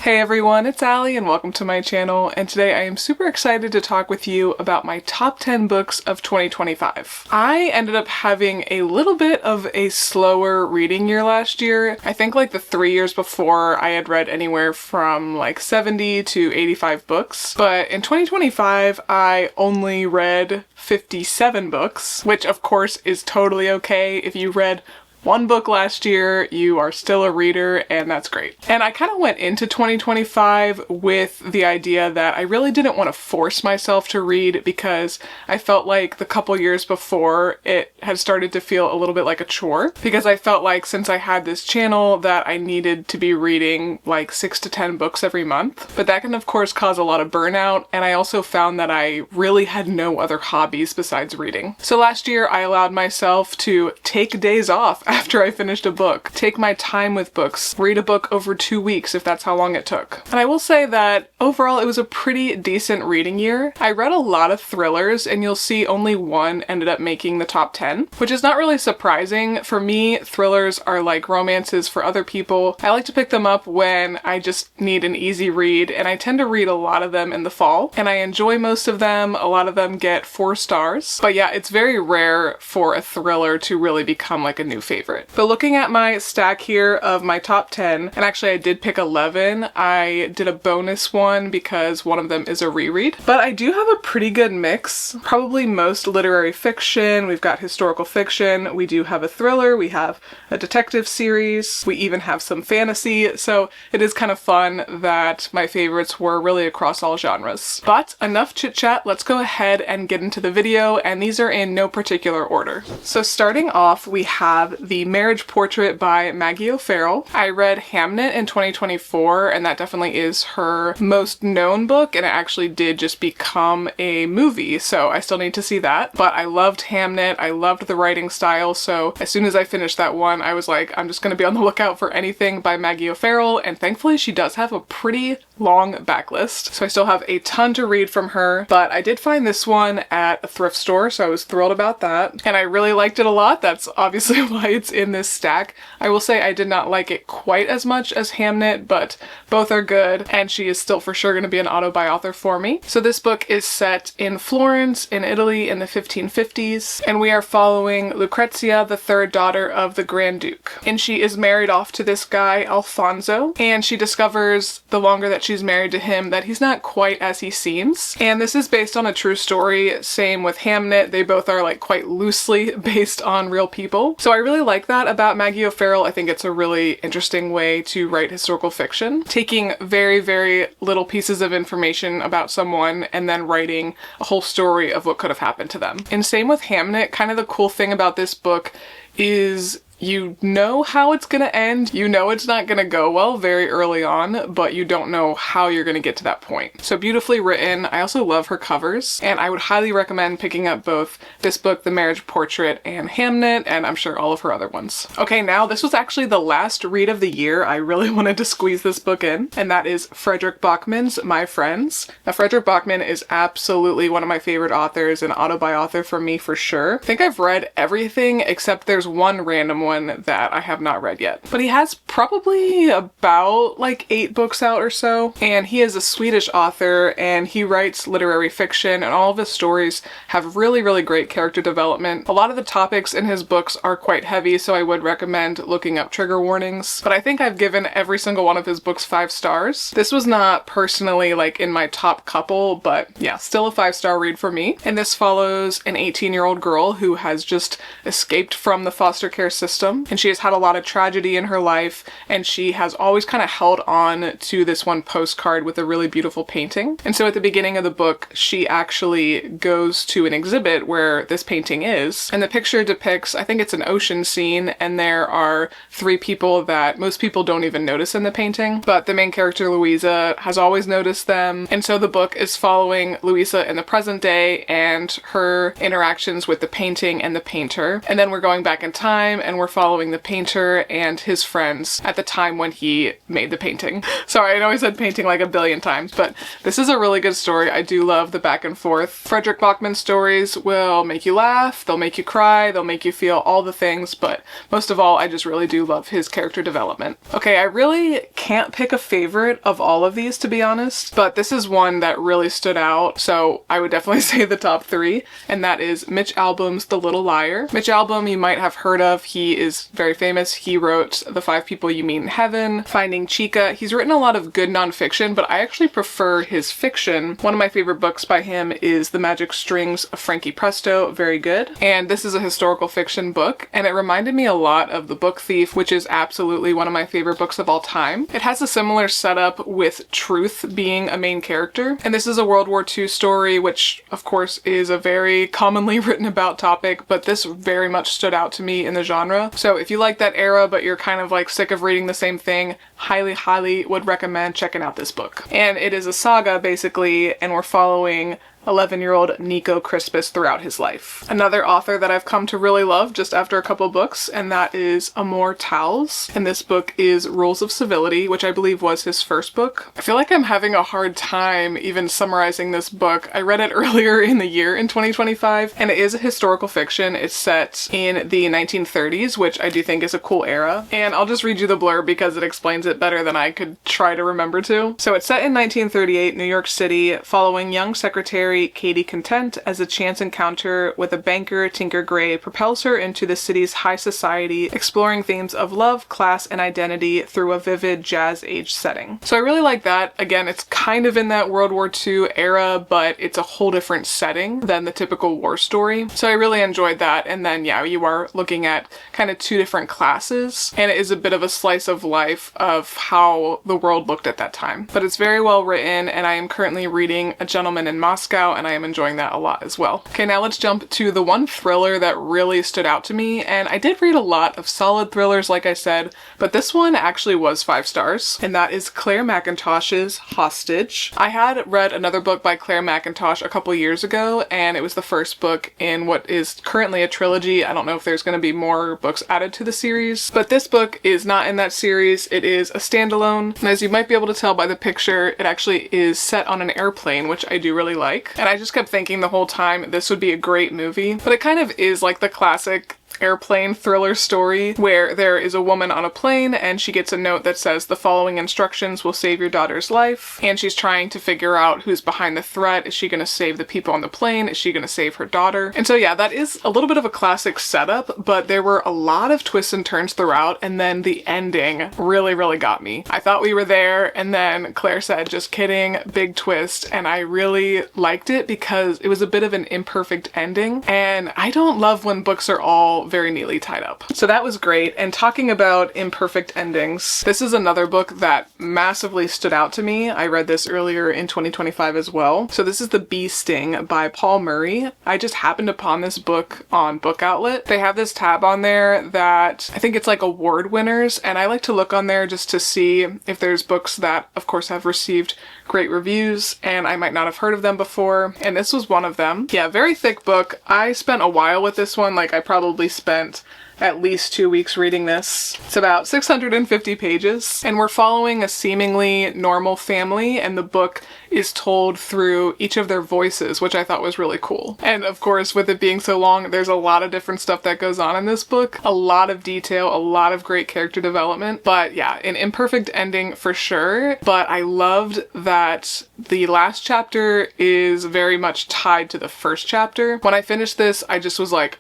Hey everyone, it's Allie and welcome to my channel, and today I am super excited to talk with you about my top 10 books of 2025. I ended up having a little bit of a slower reading year last year. I think like the 3 years before I had read anywhere from like 70 to 85 books, but in 2025 I only read 57 books, which of course is totally okay. If you read one book last year, you are still a reader, and that's great. And I kind of went into 2025 with the idea that I really didn't want to force myself to read because I felt like the couple years before it had started to feel a little bit like a chore, because I felt like since I had this channel that I needed to be reading like 6 to 10 books every month. But that can of course cause a lot of burnout, and I also found that I really had no other hobbies besides reading. So last year I allowed myself to take days off after I finished a book, take my time with books, read a book over 2 weeks if that's how long it took. And I will say that overall it was a pretty decent reading year. I read a lot of thrillers, and you'll see only one ended up making the top 10, which is not really surprising. For me, thrillers are like romances for other people. I like to pick them up when I just need an easy read, and I tend to read a lot of them in the fall, and I enjoy most of them. A lot of them get 4 stars. But yeah, it's very rare for a thriller to really become like a new favorite. But looking at my stack here of my top 10, and actually I did pick 11, I did a bonus one because one of them is a reread. But I do have a pretty good mix. Probably most literary fiction, we've got historical fiction, we do have a thriller, we have a detective series, we even have some fantasy, so it is kind of fun that my favorites were really across all genres. But enough chit chat, let's go ahead and get into the video, and these are in no particular order. So starting off, we have The Marriage Portrait by Maggie O'Farrell. I read Hamnet in 2024, and that definitely is her most known book, and it actually did just become a movie, so I still need to see that. But I loved Hamnet, I loved the writing style, so as soon as I finished that one, I was like, I'm just gonna be on the lookout for anything by Maggie O'Farrell, and thankfully she does have a pretty long backlist, so I still have a ton to read from her. But I did find this one at a thrift store, so I was thrilled about that, and I really liked it a lot. That's obviously why it's in this stack. I will say I did not like it quite as much as Hamnet, but both are good, and she is still for sure going to be an auto-buy-author for me. So this book is set in Florence, in Italy, in the 1550s, and we are following Lucrezia, the third daughter of the Grand Duke. And she is married off to this guy, Alfonso, and she discovers the longer that she's married to him that he's not quite as he seems. And this is based on a true story. Same with Hamnet, they both are like quite loosely based on real people. So I really like that about Maggie O'Farrell. I think it's a really interesting way to write historical fiction, taking very, very little pieces of information about someone and then writing a whole story of what could have happened to them. And same with Hamnet. Kind of the cool thing about this book is you know how it's gonna end. You know it's not gonna go well very early on, but you don't know how you're gonna get to that point. So beautifully written. I also love her covers, and I would highly recommend picking up both this book, The Marriage Portrait, and Hamnet, and I'm sure all of her other ones. Okay, now this was actually the last read of the year. I really wanted to squeeze this book in, and that is Fredrik Backman's My Friends. Now, Fredrik Backman is absolutely one of my favorite authors, an auto-buy author for me for sure. I think I've read everything except there's one random one that I have not read yet. But he has probably about like 8 books out or so, and he is a Swedish author, and he writes literary fiction, and all of his stories have really, really great character development. A lot of the topics in his books are quite heavy, so I would recommend looking up trigger warnings. But I think I've given every single one of his books 5 stars. This was not personally like in my top couple, but yeah, still a 5-star read for me. And this follows an 18-year-old girl who has just escaped from the foster care system, and she has had a lot of tragedy in her life, and she has always kind of held on to this one postcard with a really beautiful painting. And so at the beginning of the book, she actually goes to an exhibit where this painting is, and the picture depicts, I think it's an ocean scene, and there are 3 people that most people don't even notice in the painting, but the main character, Louisa, has always noticed them. And so the book is following Louisa in the present day and her interactions with the painting and the painter. And then we're going back in time, and we're following the painter and his friends at the time when he made the painting. Sorry, I know I said painting like a billion times, but this is a really good story. I do love the back and forth. Frederick Bachman's stories will make you laugh, they'll make you cry, they'll make you feel all the things, but most of all, I just really do love his character development. Okay, I really can't pick a favorite of all of these, to be honest, but this is one that really stood out, so I would definitely say the top 3, and that is Mitch Albom's The Little Liar. Mitch Albom you might have heard of. He is very famous. He wrote The 5 People You Meet in Heaven, Finding Chica. He's written a lot of good nonfiction, but I actually prefer his fiction. One of my favorite books by him is The Magic Strings of Frankie Presto, very good. And this is a historical fiction book, and it reminded me a lot of The Book Thief, which is absolutely one of my favorite books of all time. It has a similar setup with Truth being a main character, and this is a World War II story, which of course is a very commonly written about topic, but this very much stood out to me in the genre. So if you like that era, but you're kind of like sick of reading the same thing, highly would recommend checking out this book. And it is a saga basically, and we're following 11-year-old Nico Crispus throughout his life. Another author that I've come to really love just after a couple books, and that is Amor Towles. And this book is Rules of Civility, which I believe was his first book. I feel like I'm having a hard time even summarizing this book. I read it earlier in the year in 2025, and it is a historical fiction. It's set in the 1930s, which I do think is a cool era. And I'll just read you the blurb because it explains it better than I could try to remember to. So it's set in 1938, New York City, following young secretary Katie Content as a chance encounter with a banker, Tinker Gray, propels her into the city's high society, exploring themes of love, class, and identity through a vivid jazz age setting. So I really like that. Again, it's kind of in that World War II era, but it's a whole different setting than the typical war story. So I really enjoyed that. And then, yeah, you are looking at kind of 2 different classes, and it is a bit of a slice of life of how the world looked at that time. But it's very well written, and I am currently reading A Gentleman in Moscow, and I am enjoying that a lot as well. Okay, now let's jump to the one thriller that really stood out to me, and I did read a lot of solid thrillers, like I said, but this one actually was 5 stars, and that is Claire McIntosh's Hostage. I had read another book by Claire McIntosh a couple years ago, and it was the first book in what is currently a trilogy. I don't know if there's going to be more books added to the series, but this book is not in that series. It is a standalone, and as you might be able to tell by the picture, it actually is set on an airplane, which I do really like. And I just kept thinking the whole time this would be a great movie, but it kind of is like the classic airplane thriller story where there is a woman on a plane and she gets a note that says the following instructions will save your daughter's life, and she's trying to figure out who's behind the threat. Is she going to save the people on the plane? Is she going to save her daughter? And so yeah, that is a little bit of a classic setup, but there were a lot of twists and turns throughout, and then the ending really got me. I thought we were there, and then Claire said, just kidding, big twist, and I really liked it because it was a bit of an imperfect ending, and I don't love when books are all very neatly tied up. So that was great. And talking about imperfect endings, this is another book that massively stood out to me. I read this earlier in 2025 as well. So this is The Bee Sting by Paul Murray. I just happened upon this book on Book Outlet. They have this tab on there that I think it's like award winners, and I like to look on there just to see if there's books that of course have received great reviews and I might not have heard of them before, and this was one of them. Yeah, very thick book. I spent a while with this one. Like I probably spent at least 2 weeks reading this. It's about 650 pages, and we're following a seemingly normal family, and the book is told through each of their voices, which I thought was really cool. And of course, with it being so long, there's a lot of different stuff that goes on in this book. A lot of detail, a lot of great character development. But yeah, an imperfect ending for sure. But I loved that the last chapter is very much tied to the first chapter. When I finished this, I just was like,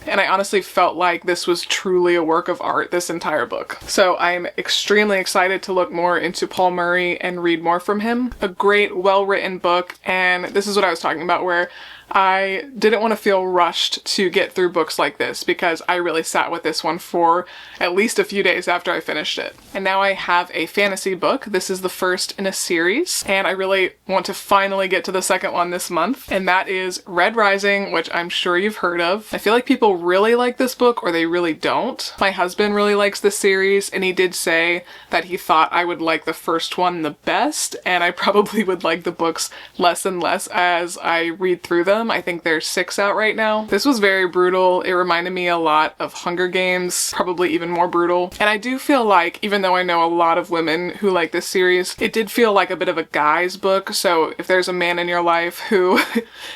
and I honestly felt like this was truly a work of art, this entire book. So I'm extremely excited to look more into Paul Murray and read more from him. A great, well-written book, and this is what I was talking about, where I didn't want to feel rushed to get through books like this because I really sat with this one for at least a few days after I finished it. And now I have a fantasy book. This is the first in a series, and I really want to finally get to the second one this month, and that is Red Rising, which I'm sure you've heard of. I feel like people really like this book or they really don't. My husband really likes this series, and he did say that he thought I would like the first one the best, and I probably would like the books less and less as I read through them. them. I think there's 6 out right now. This was very brutal. It reminded me a lot of Hunger Games, probably even more brutal. And I do feel like, even though I know a lot of women who like this series, it did feel like a bit of a guy's book. So if there's a man in your life who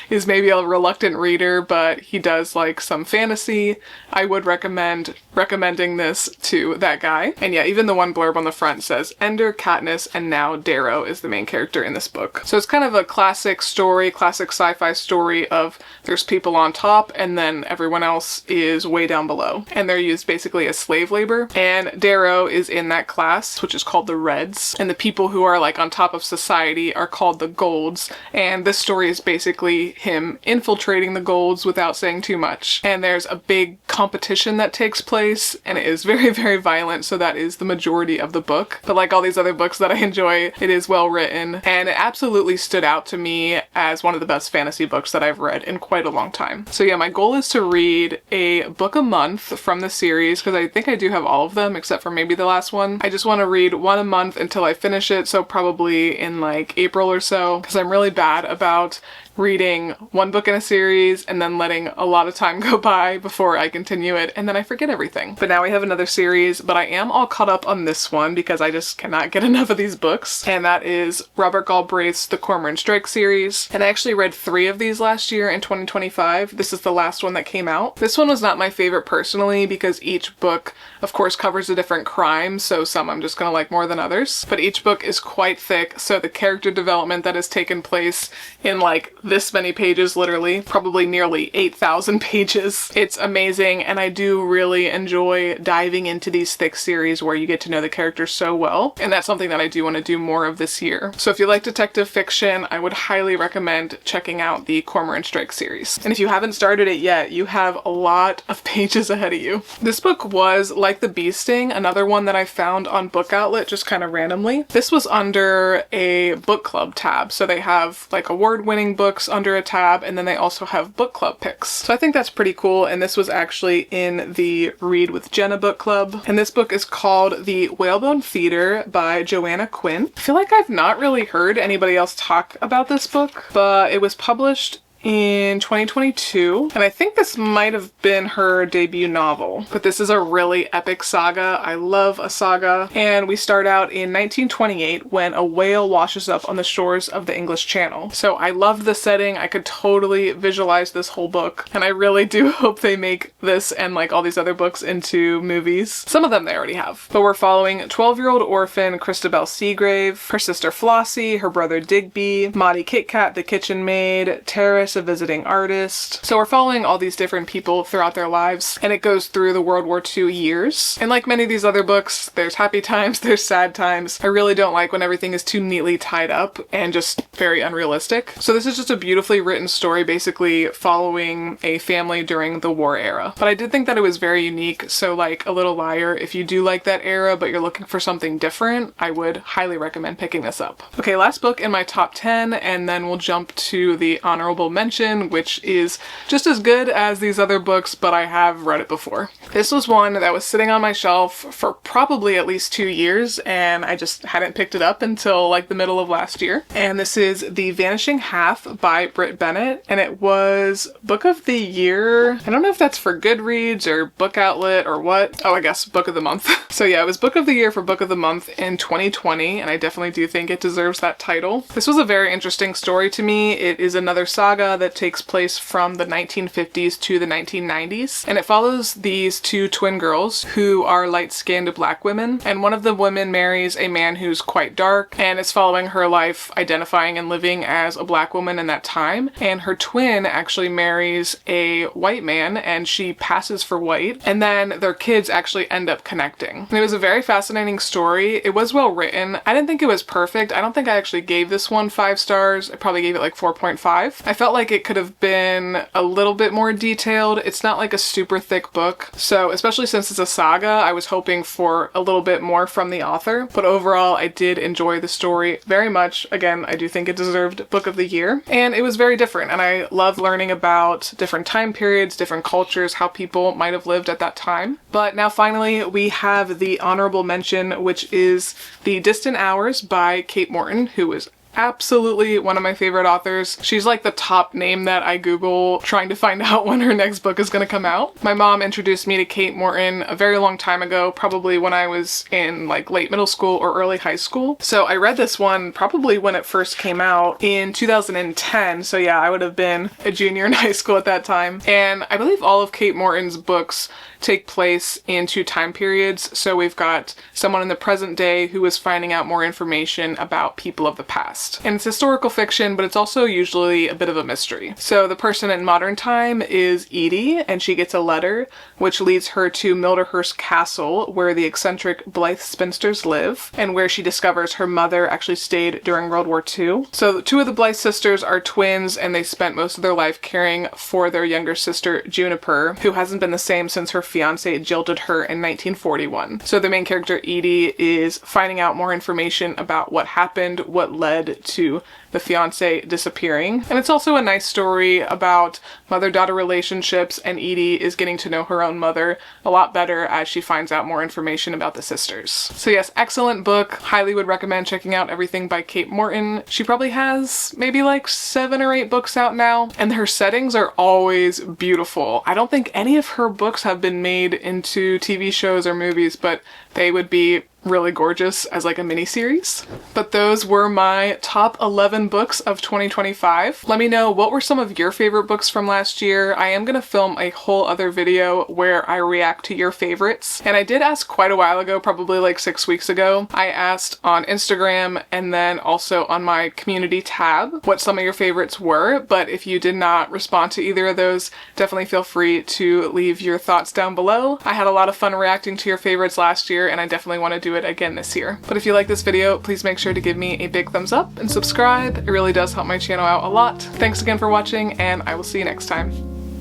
is maybe a reluctant reader, but he does like some fantasy, I would recommending this to that guy. And yeah, even the one blurb on the front says, Ender, Katniss, and now Darrow is the main character in this book. So it's kind of a classic story, classic sci-fi story of there's people on top and then everyone else is way down below. And they're used basically as slave labor. And Darrow is in that class, which is called the Reds. And the people who are like on top of society are called the Golds. And this story is basically him infiltrating the Golds without saying too much. And there's a big competition that takes place, and it is very, very violent, so that is the majority of the book. But like all these other books that I enjoy, it is well written, and it absolutely stood out to me as one of the best fantasy books that I've read in quite a long time. So yeah, my goal is to read a book a month from the series, because I think I do have all of them, except for maybe the last one. I just want to read one a month until I finish it, so probably in like April or so, because I'm really bad about reading one book in a series and then letting a lot of time go by before I continue it, and then I forget everything. But now we have another series, but I am all caught up on this one because I just cannot get enough of these books, and that is Robert Galbraith's The Cormoran Strike series. And I actually read 3 of these last year in 2025. This is the last one that came out. This one was not my favorite personally because each book, of course, covers a different crime, so some I'm just gonna like more than others. But each book is quite thick, so the character development that has taken place in like this many pages, literally, probably nearly 8,000 pages. It's amazing, and I do really enjoy diving into these thick series where you get to know the characters so well, and that's something that I do want to do more of this year. So if you like detective fiction, I would highly recommend checking out the Cormoran Strike series. And if you haven't started it yet, you have a lot of pages ahead of you. This book was Like the Bee Sting, another one that I found on Book Outlet just kind of randomly. This was under a book club tab, so they have like award-winning books under a tab, and then they also have book club picks. So I think that's pretty cool, and this was actually in the Read with Jenna book club. And this book is called The Whalebone Theater by Joanna Quinn. I feel like I've not really heard anybody else talk about this book, but it was published in 2022, and I think this might have been her debut novel. But this is a really epic saga. I love a saga. And we start out in 1928 when a whale washes up on the shores of the English Channel. So I loved the setting. I could totally visualize this whole book, and I really do hope they make this and like all these other books into movies. Some of them they already have. But we're following 12-year-old orphan Christabel Seagrave, her sister Flossie, her brother Digby, Maudie Kitcat the kitchen maid, Terrace a visiting artist. So we're following all these different people throughout their lives, and it goes through the World War II years. And like many of these other books, there's happy times, there's sad times. I really don't like when everything is too neatly tied up and just very unrealistic. So this is just a beautifully written story basically following a family during the war era. But I did think that it was very unique, so like A Little Liar, if you do like that era but you're looking for something different, I would highly recommend picking this up. Okay, last book in my top 10, and then we'll jump to the honorable mention, which is just as good as these other books, but I have read it before. This was one that was sitting on my shelf for probably at least 2 years, and I just hadn't picked it up until like the middle of last year. And this is The Vanishing Half by Britt Bennett, and it was Book of the Year. I don't know if that's for Goodreads or Book Outlet or what. Oh, I guess Book of the Month. So yeah, it was Book of the Year for Book of the Month in 2020, and I definitely do think it deserves that title. This was a very interesting story to me. It is another saga that takes place from the 1950s to the 1990s, and it follows these 2 twin girls who are light-skinned black women, and one of the women marries a man who's quite dark, and it's following her life identifying and living as a black woman in that time. And her twin actually marries a white man, and she passes for white, and then their kids actually end up connecting. And it was a very fascinating story. It was well written. I didn't think it was perfect. I don't think I actually gave this one 5 stars. I probably gave it like 4.5. I felt like it could have been a little bit more detailed. It's not like a super thick book, so especially since it's a saga, I was hoping for a little bit more from the author. But overall, I did enjoy the story very much. Again, I do think it deserved Book of the Year, and it was very different, and I love learning about different time periods, different cultures, how people might have lived at that time. But now finally, we have the honorable mention, which is The Distant Hours by Kate Morton, who is Absolutely one of my favorite authors. She's like the top name that I Google trying to find out when her next book is gonna come out. My mom introduced me to Kate Morton a very long time ago, probably when I was in like late middle school or early high school. So I read this one probably when it first came out in 2010. So yeah, I would have been a junior in high school at that time. And I believe all of Kate Morton's books take place in 2 time periods. So we've got someone in the present day who is finding out more information about people of the past. And it's historical fiction, but it's also usually a bit of a mystery. So the person in modern time is Edie, and she gets a letter which leads her to Milderhurst Castle, where the eccentric Blythe spinsters live, and where she discovers her mother actually stayed during World War II. So 2 of the Blythe sisters are twins, and they spent most of their life caring for their younger sister Juniper, who hasn't been the same since her fiance jilted her in 1941. So the main character Edie is finding out more information about what happened, what led to the fiance disappearing. And it's also a nice story about mother-daughter relationships, and Edie is getting to know her own mother a lot better as she finds out more information about the sisters. So yes, excellent book. Highly would recommend checking out everything by Kate Morton. She probably has maybe like 7 or 8 books out now, and her settings are always beautiful. I don't think any of her books have been made into TV shows or movies, but they would be really gorgeous as like a mini-series. But those were my top 11 books of 2025. Let me know what were some of your favorite books from last year. I am gonna film a whole other video where I react to your favorites. And I did ask quite a while ago, probably like 6 weeks ago. I asked on Instagram and then also on my community tab what some of your favorites were, but if you did not respond to either of those, definitely feel free to leave your thoughts down below. I had a lot of fun reacting to your favorites last year, and I definitely want to do it again this year. But if you like this video, please make sure to give me a big thumbs up and subscribe. It really does help my channel out a lot. Thanks again for watching, and I will see you next time.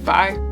Bye!